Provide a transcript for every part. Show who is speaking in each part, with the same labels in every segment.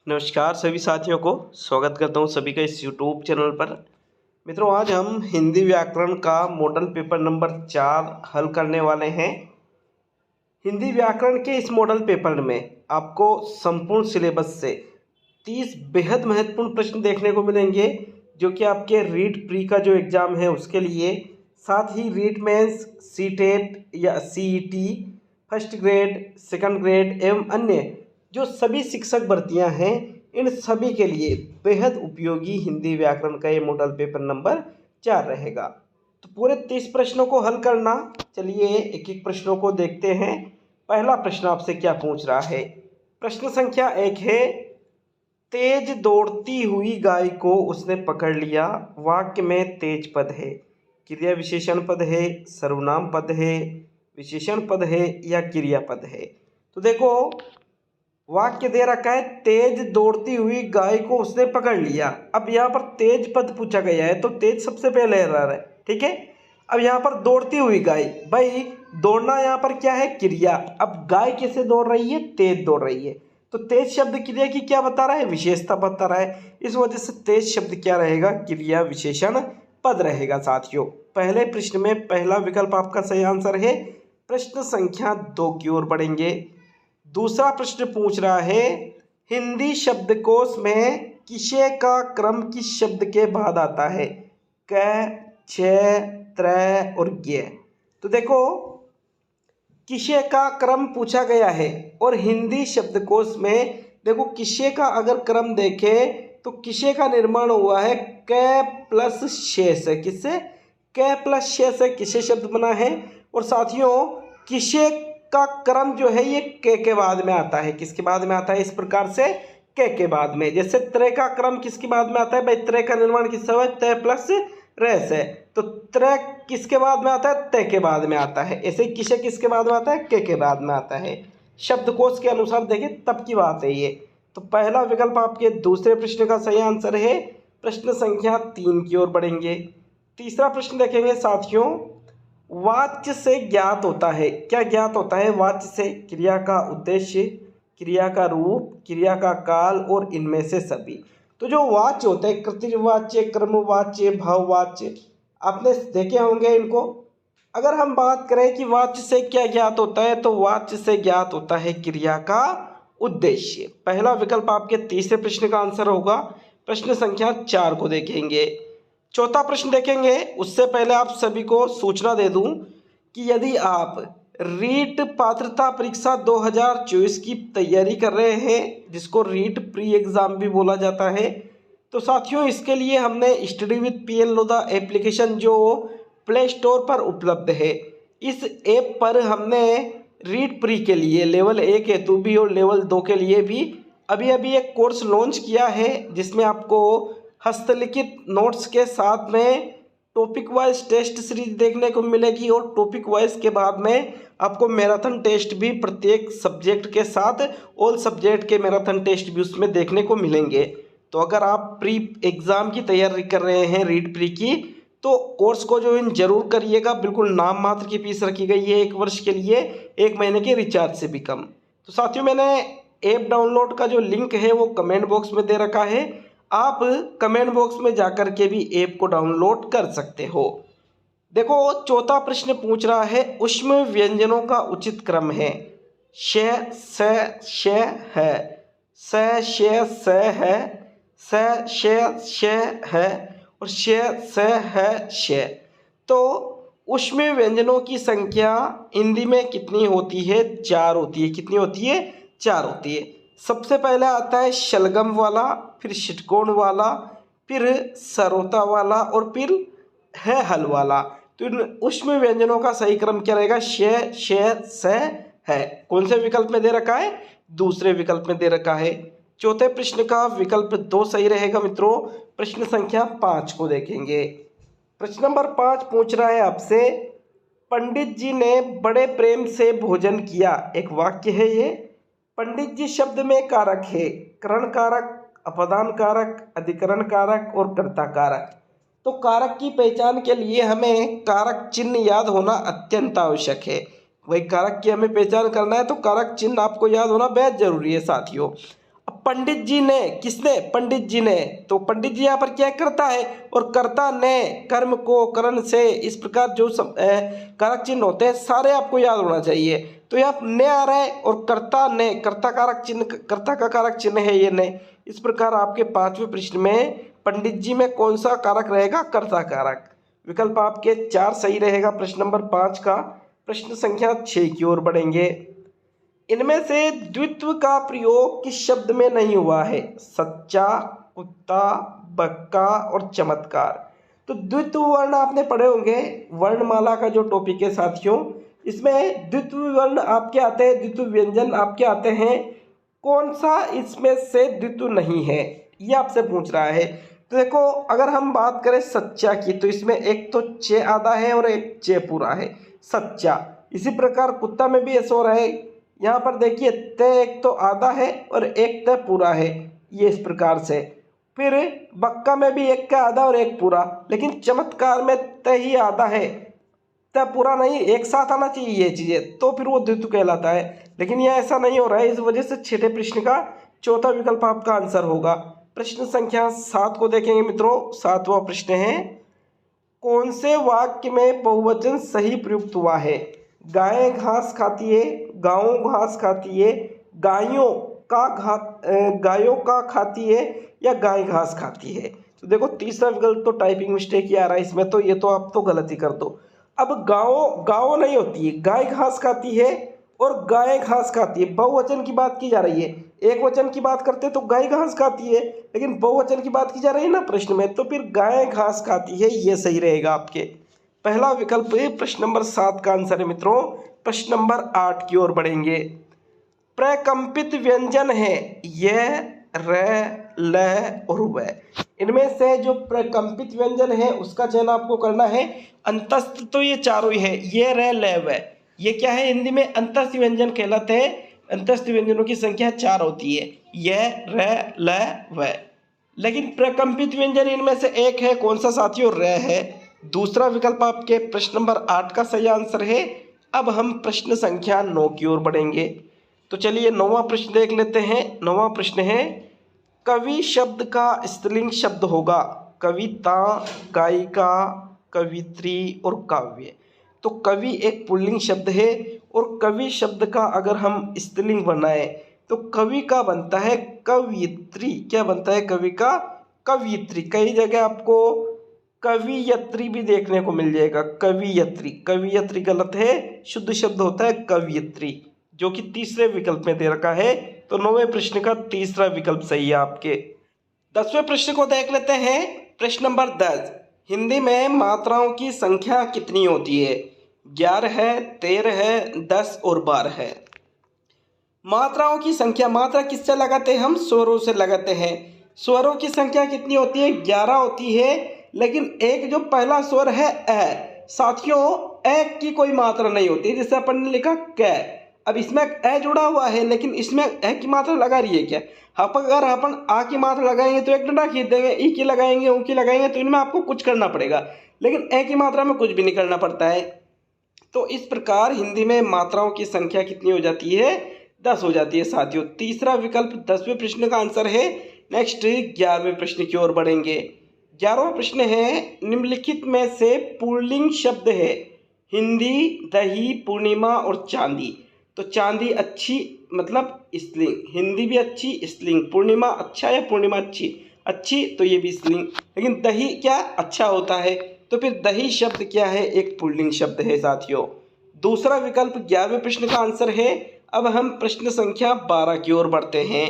Speaker 1: नमस्कार सभी साथियों को स्वागत करता हूं सभी का इस यूट्यूब चैनल पर। मित्रों, आज हम हिंदी व्याकरण का मॉडल पेपर नंबर 4 हल करने वाले हैं। हिंदी व्याकरण के इस मॉडल पेपर में आपको संपूर्ण सिलेबस से 30 बेहद महत्वपूर्ण प्रश्न देखने को मिलेंगे, जो कि आपके रीट प्री का जो एग्ज़ाम है उसके लिए, साथ ही रीट मेंस, सीटेट या CET, first grade, second grade एवं अन्य जो सभी शिक्षक भर्तियां हैं, इन सभी के लिए बेहद उपयोगी हिंदी व्याकरण का ये मॉडल पेपर नंबर 4 रहेगा। तो पूरे 30 प्रश्नों को हल करना, चलिए एक एक प्रश्नों को देखते हैं। पहला प्रश्न आपसे क्या पूछ रहा है? प्रश्न संख्या 1 है, तेज दौड़ती हुई गाय को उसने पकड़ लिया। वाक्य में तेज पद है, क्रिया विशेषण पद है, सर्वनाम पद है, विशेषण पद है या क्रिया पद है। तो देखो, वाक्य दे रखा है तेज दौड़ती हुई गाय को उसने पकड़ लिया। अब यहाँ पर तेज पद पूछा गया है तो तेज सबसे पहले आ रहा है, ठीक है। अब यहाँ पर दौड़ती हुई गाय, भाई दौड़ना यहाँ पर क्या है? क्रिया। अब गाय कैसे दौड़ रही है? तेज दौड़ रही है। तो तेज शब्द क्रिया की क्या बता रहा है? विशेषता बता रहा है। इस वजह से तेज शब्द क्या रहेगा? क्रिया विशेषण पद रहेगा। साथियों, पहले प्रश्न में पहला विकल्प आपका सही आंसर है। प्रश्न संख्या 2 की ओर बढ़ेंगे। दूसरा प्रश्न पूछ रहा है, हिंदी शब्दकोश में किसे का क्रम किस शब्द के बाद आता है? क, छ, त्र और ज्ञ। तो देखो, किसे का क्रम पूछा गया है और हिंदी शब्दकोश में देखो किसे का अगर क्रम देखें तो किसे का निर्माण हुआ है क प्लस शेष है। किससे? क प्लस शेष है किसे शब्द बना है। और साथियों, किसे का क्रम जो है ये के बाद में आता है। किसके बाद में आता है? इस प्रकार से के बाद में। जैसे त्र का क्रम किसके बाद में आता है? भाई त्र का निर्माण किससे हुआ? त प्लस र से। तो त्र किसके बाद में आता है? त के बाद में आता है। ऐसे किसे किसके बाद में आता है? के बाद में आता है। शब्दकोश के अनुसार देखें तब की बात है ये। तो पहला विकल्प आपके दूसरे प्रश्न का सही आंसर है। प्रश्न संख्या 3 की ओर बढ़ेंगे। तीसरा प्रश्न देखेंगे साथियों, वाच्य से ज्ञात होता है। क्या ज्ञात होता है? वाच्य से क्रिया का उद्देश्य, क्रिया का रूप, क्रिया का काल और इनमें से सभी। तो जो वाच्य होते हैं, कृतवाच्य, क्रमवाच्य, भाववाच्य, आपने देखे होंगे इनको। अगर हम बात करें कि वाच्य से क्या ज्ञात होता है, तो वाच्य से ज्ञात होता है क्रिया का उद्देश्य। पहला विकल्प आपके तीसरे प्रश्न का आंसर होगा। प्रश्न संख्या 4 को देखेंगे। चौथा प्रश्न देखेंगे, उससे पहले आप सभी को सूचना दे दूं कि यदि आप रीट पात्रता परीक्षा 2024 की तैयारी कर रहे हैं, जिसको रीट प्री एग्जाम भी बोला जाता है, तो साथियों इसके लिए हमने study with PN Lodha application जो प्ले स्टोर पर उपलब्ध है, इस ऐप पर हमने रीट प्री के लिए लेवल 1 हेतु भी और लेवल 2 के लिए भी अभी एक कोर्स लॉन्च किया है, जिसमें आपको हस्तलिखित नोट्स के साथ में टॉपिक वाइज टेस्ट सीरीज देखने को मिलेगी और टॉपिक वाइज के बाद में आपको मैराथन टेस्ट भी प्रत्येक सब्जेक्ट के साथ ऑल सब्जेक्ट के मैराथन टेस्ट भी उसमें देखने को मिलेंगे। तो अगर आप प्री एग्ज़ाम की तैयारी कर रहे हैं रीट प्री की, तो कोर्स को ज्वाइन जरूर करिएगा। बिल्कुल नाम मात्र की फीस रखी गई है 1 वर्ष के लिए, 1 महीने के रिचार्ज से भी कम। तो साथियों, मैंने ऐप डाउनलोड का जो लिंक है वो कमेंट बॉक्स में दे रखा है, आप कमेंट बॉक्स में जाकर के भी ऐप को डाउनलोड कर सकते हो। देखो, चौथा प्रश्न पूछ रहा है, ऊष्म व्यंजनों का उचित क्रम है। श, स, श है, स, श, स है, स, श, श है और श, स है, श। तो ऊष्म व्यंजनों की संख्या हिंदी में कितनी होती है? 4 होती है। कितनी होती है? 4 होती है। सबसे पहले आता है शलगम वाला, फिर षटकोण वाला, फिर सरोता वाला और फिर है हल वाला। तो इन ऊष्म व्यंजनों का सही क्रम क्या रहेगा? श, श, स है। कौन से विकल्प में दे रखा है? दूसरे विकल्प में दे रखा है। चौथे प्रश्न का विकल्प 2 सही रहेगा मित्रों। प्रश्न संख्या 5 को देखेंगे। प्रश्न नंबर 5 पूछ रहा है आपसे, पंडित जी ने बड़े प्रेम से भोजन किया। एक वाक्य है ये। पंडित जी शब्द में कारक है, करण कारक, अपदान कारक, अधिकरण कारक और कर्ता कारक। तो कारक की पहचान के लिए हमें कारक चिन्ह याद होना अत्यंत आवश्यक है। वही कारक की हमें पहचान करना है तो कारक चिन्ह आपको याद होना बेहद जरूरी है साथियों। पंडित जी ने, किसने? पंडित जी ने। तो पंडित जी यहाँ पर क्या करता है, और कर्ता ने कर्म को करण से, इस प्रकार जो कारक चिन्ह होते हैं सारे आपको याद होना चाहिए। तो यहाँ ने आ रहा है और कर्ता ने, कर्ता कारक चिन्ह, कर्ता का कारक चिन्ह है ये ने। इस प्रकार आपके 5वें प्रश्न में पंडित जी में कौन सा कारक रहेगा? कर्ता कारक। विकल्प आपके 4 सही रहेगा प्रश्न नंबर 5 का। प्रश्न संख्या 6 की ओर बढ़ेंगे। इनमें से द्वित्व का प्रयोग किस शब्द में नहीं हुआ है? सच्चा, कुत्ता, बक्का और चमत्कार। तो द्वित्व वर्ण आपने पढ़े होंगे, वर्णमाला का जो टॉपिक है साथियों, इसमें द्वित्व वर्ण आपके आते हैं, द्वित्व व्यंजन आपके आते हैं। कौन सा इसमें से द्वित्व नहीं है, ये आपसे पूछ रहा है। तो देखो, अगर हम बात करें सच्चा की, तो इसमें एक तो चे आधा है और एक चे पूरा है, सच्चा। इसी प्रकार कुत्ता में भी ऐसा हो रहा है, यहाँ पर देखिए त एक तो आधा है और एक त पूरा है, ये इस प्रकार से। फिर बक्का में भी एक का आधा और एक पूरा, लेकिन चमत्कार में त ही आधा है, त पूरा नहीं, एक साथ आना चाहिए ये चीजें, तो फिर वो द्वित्व कहलाता है। लेकिन यह ऐसा नहीं हो रहा है, इस वजह से 6ठे प्रश्न का चौथा विकल्प आपका आंसर होगा। प्रश्न संख्या 7 को देखेंगे मित्रों। 7वां प्रश्न है, कौन से वाक्य में बहुवचन सही प्रयुक्त हुआ है? गायें घास खाती है, गायों घास खाती है, गायों का खाती है, या गाय घास खाती है। तो देखो, तीसरा विकल्प तो टाइपिंग मिस्टेक ही आ रहा है इसमें, तो ये तो आप तो गलत ही कर दो। अब गायों नहीं होती है, गाय घास खाती है और गाय घास खाती है, बहुवचन की बात की जा रही है। एक वचन की बात करते तो गाय घास खाती है, लेकिन बहुवचन की बात की जा रही है ना प्रश्न में, तो फिर गाय घास खाती है, ये सही रहेगा आपके। पहला विकल्प प्रश्न नंबर 7 का आंसर है मित्रों। प्रश्न नंबर 8 की ओर बढ़ेंगे। प्रकंपित व्यंजन है यह, र, ल और व। इनमें से जो प्रकंपित व्यंजन है उसका चयन आपको करना है। अंतस्थ तो ये चारों ही है, ये, र, ल, व। ये क्या है? हिंदी में अंतस्थ व्यंजन कहलाते हैं। अंतस्थ व्यंजनों की संख्या 4 होती है, यह, र, ल, व। लेकिन प्रकंपित व्यंजन इनमें से एक है, कौन सा साथियों? र है। दूसरा विकल्प आपके प्रश्न नंबर 8 का सही आंसर है। अब हम प्रश्न संख्या 9 की ओर बढ़ेंगे। तो चलिए 9वां प्रश्न देख लेते हैं। 9वां प्रश्न है, कवि शब्द का स्त्रीलिंग शब्द होगा? कविता, गायिका, कवित्री और काव्य। तो कवि एक पुल्लिंग शब्द है, और कवि शब्द का अगर हम स्त्रीलिंग बनाए तो कवि का बनता है कवयित्री। क्या बनता है कवि का? कवयित्री। कई जगह आपको कवियत्री भी देखने को मिल जाएगा, कवियत्री। कवियत्री गलत है, शुद्ध शब्द होता है कवयित्री, जो कि तीसरे विकल्प में दे रखा है। तो 9वें प्रश्न का तीसरा विकल्प सही है आपके। 10वें प्रश्न को देख लेते हैं। प्रश्न नंबर 10, हिंदी में मात्राओं की संख्या कितनी होती है? 11 है, 13 है, 10 और 12 है। मात्राओं की संख्या, मात्रा किससे लगाते हैं? हम स्वरों से लगाते हैं। स्वरों की संख्या कितनी होती है? 11 होती है, लेकिन एक जो पहला स्वर है ए, साथियों ए की कोई मात्रा नहीं होती, जैसे अपन ने लिखा क। अब इसमें ए जुड़ा हुआ है, लेकिन इसमें ए की मात्रा लगा रही है क्या? अगर अपन आ की मात्रा लगाएंगे तो एक डंडा खींच देंगे, ई की लगाएंगे, ऊ की लगाएंगे, तो इनमें आपको कुछ करना पड़ेगा, लेकिन ए की मात्रा में कुछ भी नहीं करना पड़ता है। तो इस प्रकार हिंदी में मात्राओं की संख्या कितनी हो जाती है? 10 हो जाती है साथियों। तीसरा विकल्प 10वें प्रश्न का आंसर है। नेक्स्ट 11वें प्रश्न की ओर बढ़ेंगे। 11वां प्रश्न है, निम्नलिखित में से पुल्लिंग शब्द है? हिंदी, दही, पूर्णिमा और चांदी। तो चांदी अच्छी मतलब स्त्रीलिंग, हिंदी भी अच्छी स्त्रीलिंग, पूर्णिमा अच्छा या पूर्णिमा अच्छी, अच्छी तो ये भी स्त्रीलिंग, लेकिन दही क्या अच्छा होता है, तो फिर दही शब्द क्या है? एक पुल्लिंग शब्द है साथियों। दूसरा विकल्प 11वें प्रश्न का आंसर है। अब हम प्रश्न संख्या 12 की ओर बढ़ते हैं।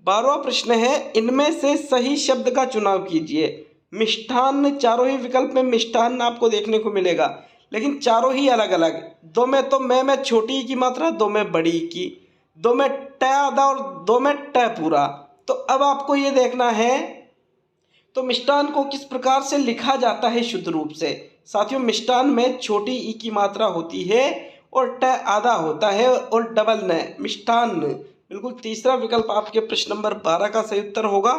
Speaker 1: 12वां प्रश्न है, इनमें से सही शब्द का चुनाव कीजिए। मिष्ठान्न, चारों ही विकल्प में मिष्ठान्न आपको देखने को मिलेगा, लेकिन चारों ही अलग अलग। दो में तो मैं छोटी की मात्रा, दो में बड़ी की, दो में ट आधा और दो में ट पूरा। तो अब आपको ये देखना है, तो मिष्ठान को किस प्रकार से लिखा जाता है शुद्ध रूप से? साथियों मिष्ठान में छोटी ई की मात्रा होती है और ट आधा होता है और डबल न, मिष्ठान्न। बिल्कुल तीसरा विकल्प आपके प्रश्न नंबर 12 का सही उत्तर होगा।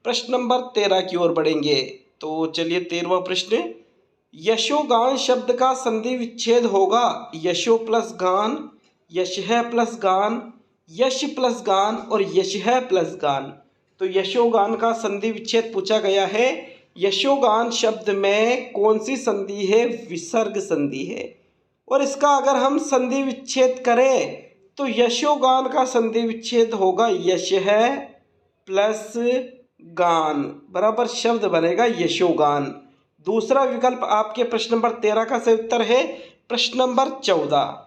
Speaker 1: प्रश्न नंबर 13 की ओर बढ़ेंगे। तो चलिए 13वां प्रश्न, यशोगान शब्द का संधि विच्छेद होगा? यशो प्लस गान, यशः प्लस गान, यश प्लस गान और यशः प्लस गान। तो यशोगान का संधि विच्छेद पूछा गया है। यशोगान शब्द में कौन सी संधि है? विसर्ग संधि है। और इसका अगर हम संधि विच्छेद करें तो यशोगान का संधि विच्छेद होगा यशः प्लस गान, बराबर शब्द बनेगा यशोगान। दूसरा विकल्प आपके प्रश्न नंबर 13 का सही उत्तर है। प्रश्न नंबर 14,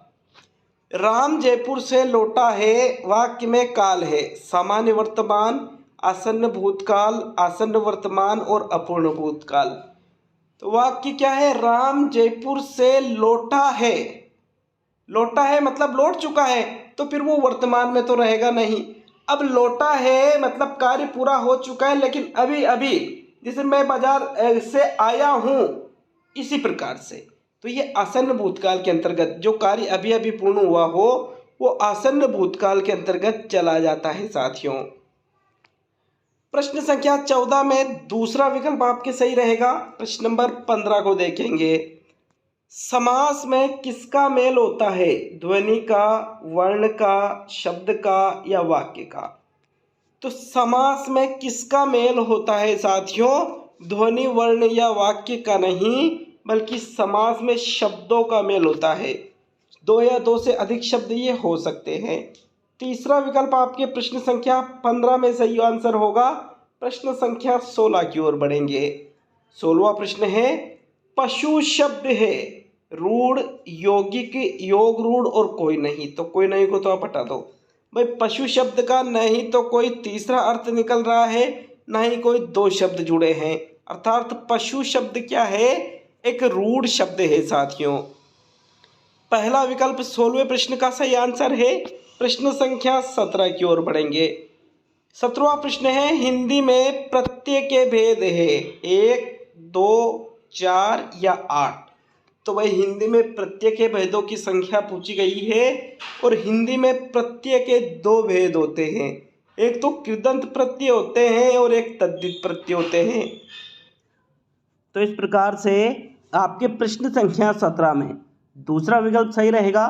Speaker 1: राम जयपुर से लौटा है, वाक्य में काल है, सामान्य वर्तमान, आसन्न भूतकाल, आसन्न वर्तमान और अपूर्ण भूतकाल। तो वाक्य क्या है? राम जयपुर से लौटा है। लौटा है मतलब लौट चुका है, तो फिर वो वर्तमान में तो रहेगा नहीं। अब लौटा है मतलब कार्य पूरा हो चुका है, लेकिन अभी अभी, जैसे मैं बाजार से आया हूँ, इसी प्रकार से। तो ये आसन्न भूतकाल के अंतर्गत, जो कार्य अभी अभी पूर्ण हुआ हो वो आसन्न भूतकाल के अंतर्गत चला जाता है साथियों। प्रश्न संख्या 14 में दूसरा विकल्प आपके सही रहेगा। प्रश्न नंबर 15 को देखेंगे। समास में किसका मेल होता है? ध्वनि का, वर्ण का, शब्द का या वाक्य का? तो समास में किसका मेल होता है साथियों? ध्वनि, वर्ण या वाक्य का नहीं, बल्कि समास में शब्दों का मेल होता है। दो या दो से अधिक शब्द ये हो सकते हैं। तीसरा विकल्प आपके प्रश्न संख्या 15 में सही आंसर होगा। प्रश्न संख्या 16 की ओर बढ़ेंगे। 16वां प्रश्न है, पशु शब्द है, रूढ़, यौगिक, योग रूढ़ और कोई नहीं। तो कोई नहीं को तो आप हटा दो भाई। पशु शब्द का नहीं तो कोई तीसरा अर्थ निकल रहा है, ना ही कोई दो शब्द जुड़े हैं, अर्थात पशु शब्द क्या है? एक रूढ़ शब्द है साथियों। पहला विकल्प 16वें प्रश्न का सही आंसर है। प्रश्न संख्या 17 की ओर बढ़ेंगे। 17वां प्रश्न है, हिंदी में प्रत्यय के भेद है 1, 2, 4 या 8। तो भाई हिंदी में प्रत्यय के भेदों की संख्या पूछी गई है, और हिंदी में प्रत्यय के दो भेद होते हैं, एक तो कृदंत प्रत्यय होते हैं और एक तद्धित प्रत्यय होते हैं। तो इस प्रकार से आपके प्रश्न संख्या 17 में दूसरा विकल्प सही रहेगा।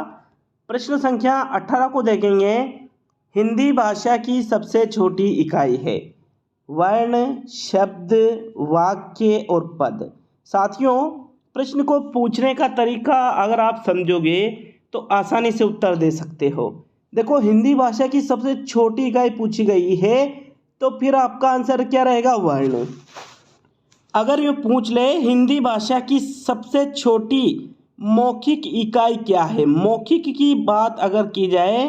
Speaker 1: प्रश्न संख्या 18 को देखेंगे। हिंदी भाषा की सबसे छोटी इकाई है, वर्ण, शब्द, वाक्य और पद। साथियों, प्रश्न को पूछने का तरीका अगर आप समझोगे तो आसानी से उत्तर दे सकते हो। देखो, हिंदी भाषा की सबसे छोटी इकाई पूछी गई है, तो फिर आपका आंसर क्या रहेगा? वर्ण। अगर ये पूछ ले हिंदी भाषा की सबसे छोटी मौखिक इकाई क्या है, मौखिक की बात अगर की जाए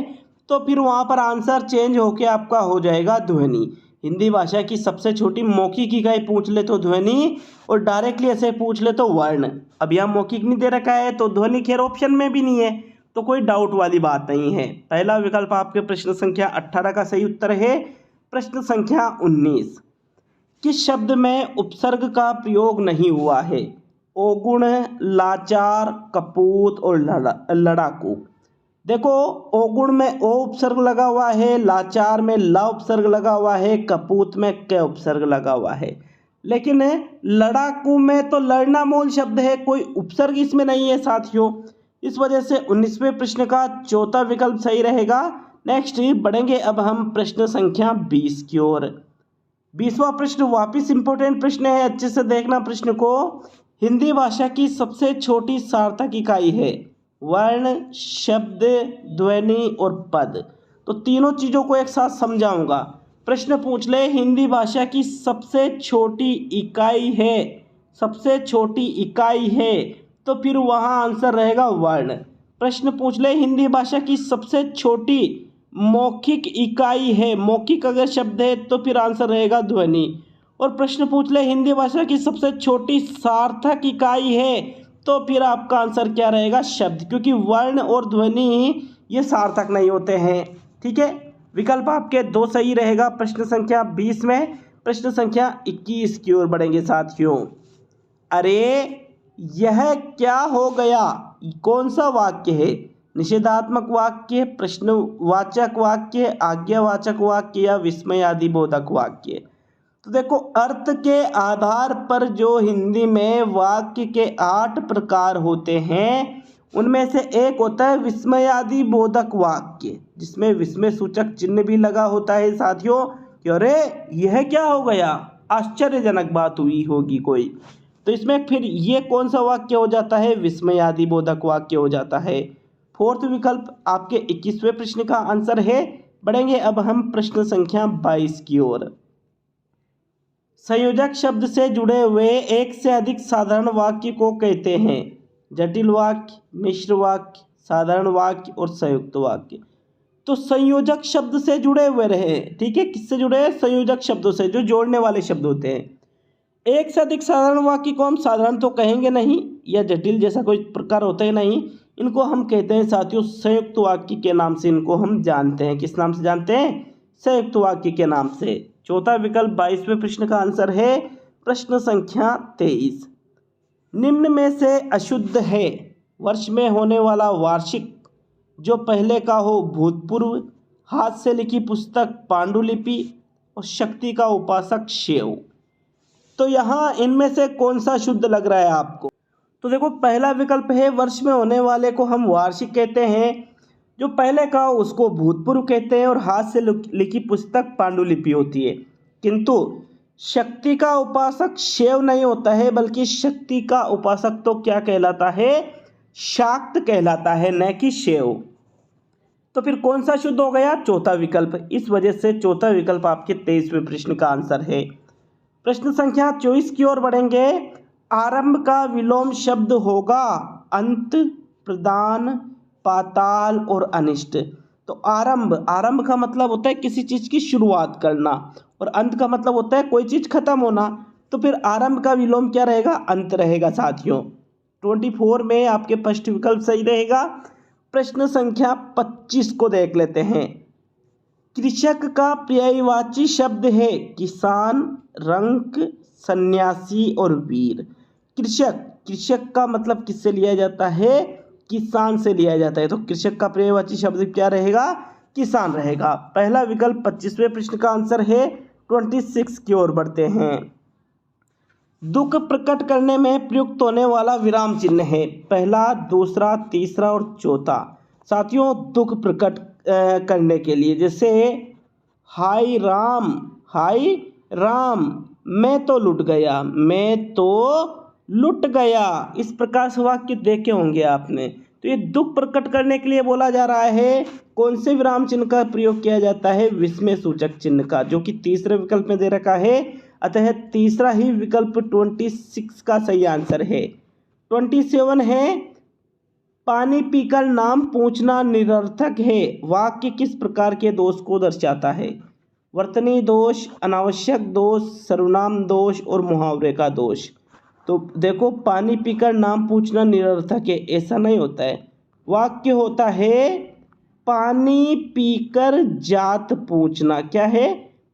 Speaker 1: तो फिर वहाँ पर आंसर चेंज होके आपका हो जाएगा ध्वनि। हिंदी भाषा की सबसे छोटी मौखिक इकाई पूछ ले तो ध्वनि, और डायरेक्टली ऐसे पूछ ले तो वर्ण। अब यहाँ मौखिक नहीं दे रखा है तो ध्वनि खैर ऑप्शन में भी नहीं है, तो कोई डाउट वाली बात नहीं है। पहला विकल्प आपके प्रश्न संख्या 18 का सही उत्तर है। प्रश्न संख्या 19, किस शब्द में उपसर्ग का प्रयोग नहीं हुआ है? ओगुण, लाचार, कपूत और लड़ाकू। देखो, ओगुण में ओ उपसर्ग लगा हुआ है, लाचार में ला उपसर्ग लगा हुआ है, कपूत में क उपसर्ग लगा हुआ है, लेकिन लड़ाकू में तो लड़ना मूल शब्द है, कोई उपसर्ग इसमें नहीं है साथियों। इस वजह से 19वें प्रश्न का चौथा विकल्प सही रहेगा। नेक्स्ट बढ़ेंगे अब हम प्रश्न संख्या 20 की ओर। 20वां प्रश्न वापिस इंपॉर्टेंट प्रश्न है, अच्छे से देखना प्रश्न को। हिंदी भाषा की सबसे छोटी सार्थक इकाई है वर्ण, शब्द, ध्वनि और पद। तो तीनों चीज़ों को एक साथ समझाऊंगा। प्रश्न पूछ ले हिंदी भाषा की सबसे छोटी इकाई है, सबसे छोटी इकाई है, तो फिर वहाँ आंसर रहेगा वर्ण। प्रश्न पूछ ले हिंदी भाषा की सबसे छोटी मौखिक इकाई है, मौखिक अगर शब्द है तो फिर आंसर रहेगा ध्वनि। और प्रश्न पूछ ले हिंदी भाषा की सबसे छोटी सार्थक इकाई है, तो फिर आपका आंसर क्या रहेगा? शब्द, क्योंकि वर्ण और ध्वनि ये सार्थक नहीं होते हैं। ठीक है, विकल्प आपके दो सही रहेगा प्रश्न संख्या 20 में। प्रश्न संख्या 21 की ओर बढ़ेंगे साथियों। अरे यह क्या हो गया, कौन सा वाक्य है? निषेधात्मक वाक्य, प्रश्नवाचक वाक्य, आज्ञावाचक वाक्य या विस्मयादिबोधक वाक्य। तो देखो, अर्थ के आधार पर जो हिंदी में वाक्य के 8 प्रकार होते हैं उनमें से एक होता है विस्मयादि बोधक वाक्य, जिसमें विस्मय सूचक चिन्ह भी लगा होता है साथियों कि अरे यह क्या हो गया, आश्चर्यजनक बात हुई होगी कोई। तो इसमें फिर ये कौन सा वाक्य हो जाता है, विस्मयादि बोधक वाक्य हो जाता है। फोर्थ विकल्प आपके 21वें प्रश्न का आंसर है। बढ़ेंगे अब हम प्रश्न संख्या 22 की ओर। संयोजक शब्द से जुड़े हुए एक से अधिक साधारण वाक्य को कहते हैं जटिल वाक्य, मिश्र वाक्य, साधारण वाक्य और संयुक्त वाक्य। तो संयोजक शब्द से जुड़े हुए रहे, ठीक है, किससे जुड़े हैं, संयोजक शब्दों से, जो जोड़ने वाले शब्द होते हैं। एक से अधिक साधारण वाक्य को हम साधारण तो कहेंगे नहीं, या जटिल जैसा कोई प्रकार होता है नहीं, इनको हम कहते हैं साथियों संयुक्त वाक्य के नाम से इनको हम जानते हैं। किस नाम से जानते हैं, संयुक्त वाक्य के नाम से। चौथा विकल्प 22वें प्रश्न का आंसर है प्रश्न संख्या 23। निम्न में से अशुद्ध है वर्ष में होने वाला वार्षिक जो पहले का हो भूतपूर्व, हाथ से लिखी पुस्तक पांडुलिपि और शक्ति का उपासक शिव। तो यहाँ इनमें से कौन सा शुद्ध लग रहा है आपको। तो देखो पहला विकल्प है वर्ष में होने वाले को हम वार्षिक कहते हैं, जो पहले का हो उसको भूतपूर्व कहते हैं और हाथ से लिखी पुस्तक पांडुलिपि होती है। किंतु शक्ति का उपासक शिव नहीं होता है, बल्कि शक्ति का उपासक तो क्या कहलाता है, शाक्त कहलाता है, न कि शिव। तो फिर कौन सा शुद्ध हो गया, चौथा विकल्प। इस वजह से चौथा विकल्प आपके 23वें प्रश्न का आंसर है। प्रश्न संख्या 24 की ओर बढ़ेंगे। आरंभ का विलोम शब्द होगा अंत, प्रदान, पाताल और अनिष्ट। तो आरंभ का मतलब होता है किसी चीज की शुरुआत करना, और अंत का मतलब होता है कोई चीज खत्म होना। तो फिर आरंभ का विलोम क्या रहेगा, अंत रहेगा साथियों। 24 में आपके फर्स्ट विकल्प सही रहेगा। प्रश्न संख्या 25 को देख लेते हैं। कृषक का पर्यायवाची शब्द है किसान, रंक, सन्यासी और वीर। कृषक का मतलब किससे लिया जाता है, किसान से लिया जाता है। तो कृषक का पर्यायवाची शब्द क्या रहेगा, किसान रहेगा। पहला विकल्प 25वें प्रश्न का आंसर है। 26 की ओर बढ़ते हैं। दुख प्रकट करने में प्रयुक्त होने वाला विराम चिन्ह है पहला, दूसरा, तीसरा और चौथा। साथियों दुख प्रकट करने के लिए, जैसे हाय राम मैं तो लुट गया, इस प्रकार से वाक्य देखे होंगे आपने। तो ये दुख प्रकट करने के लिए बोला जा रहा है। कौन से विराम चिन्ह का प्रयोग किया जाता है, विस्मय सूचक चिन्ह का, जो कि तीसरे विकल्प में दे रखा है। अतः तीसरा ही विकल्प 26 का सही आंसर है। 27 है पानी पीकर नाम पूछना निरर्थक है। वाक्य किस प्रकार के दोष को दर्शाता है, वर्तनी दोष, अनावश्यक दोष, सर्वनाम दोष और मुहावरे का दोष। तो देखो पानी पीकर नाम पूछना निरर्थक है, ऐसा नहीं होता है। वाक्य होता है पानी पीकर जात पूछना, क्या है,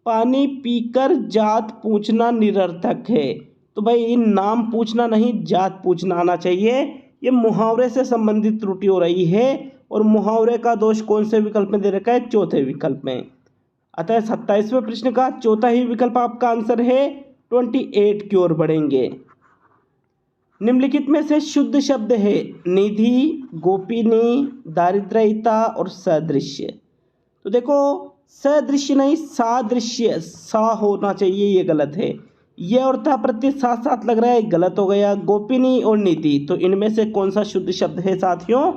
Speaker 1: पानी पीकर जात पूछना निरर्थक है। तो भाई नाम पूछना नहीं, जात पूछना आना चाहिए। ये मुहावरे से संबंधित त्रुटि हो रही है, और मुहावरे का दोष कौन से विकल्प में दे रखा है, चौथे विकल्प में। अतः 27वें प्रश्न का चौथा ही विकल्प आपका आंसर है। 28 की ओर बढ़ेंगे। निम्नलिखित में से शुद्ध शब्द है निधि, गोपिनी, दारिद्र्यता और सदृश्य। तो देखो सदृश्य नहीं, सादृश्य, सा होना चाहिए, ये गलत है। ये और था प्रत्यय साथ साथ लग रहा है, गलत हो गया। गोपिनी और निधि, तो इनमें से कौन सा शुद्ध शब्द है साथियों,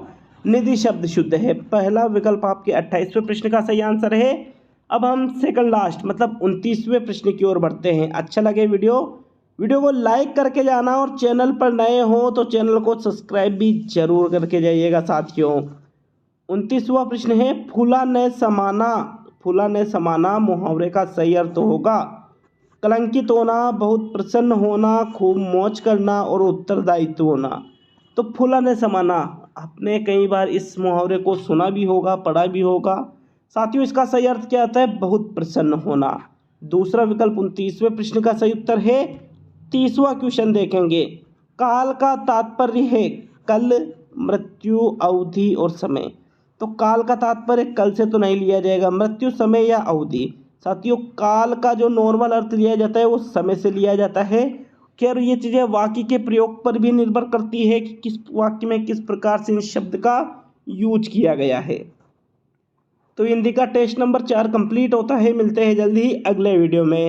Speaker 1: निधि शब्द शुद्ध है। पहला विकल्प आपके 28वें प्रश्न का सही आंसर है। अब हम सेकंड लास्ट मतलब 29वें प्रश्न की ओर बढ़ते हैं। अच्छा लगे वीडियो को लाइक करके जाना, और चैनल पर नए हो तो चैनल को सब्सक्राइब भी जरूर करके जाइएगा साथियों। 29वां प्रश्न है फूला ने समाना मुहावरे का सही अर्थ होगा कलंकित होना, बहुत प्रसन्न होना, खूब मौज करना और उत्तरदायित्व होना। तो फूला ने समाना, आपने कई बार इस मुहावरे को सुना भी होगा, पढ़ा भी होगा साथियों। इसका सही अर्थ क्या आता है, बहुत प्रसन्न होना। दूसरा विकल्प 29वें प्रश्न का सही उत्तर है। 30वां क्वेश्चन देखेंगे। काल का तात्पर्य है कल, मृत्यु, अवधि और समय। तो काल का तात्पर्य कल से तो नहीं लिया जाएगा, मृत्यु, समय या अवधि। साथियों काल का जो नॉर्मल अर्थ लिया जाता है वो समय से लिया जाता है, खैर ये चीज़ें वाक्य के प्रयोग पर भी निर्भर करती है कि किस वाक्य में किस प्रकार से इस शब्द का यूज किया गया है। तो हिंदी का टेस्ट नंबर 4 कंप्लीट होता है। मिलते हैं जल्दी ही अगले वीडियो में।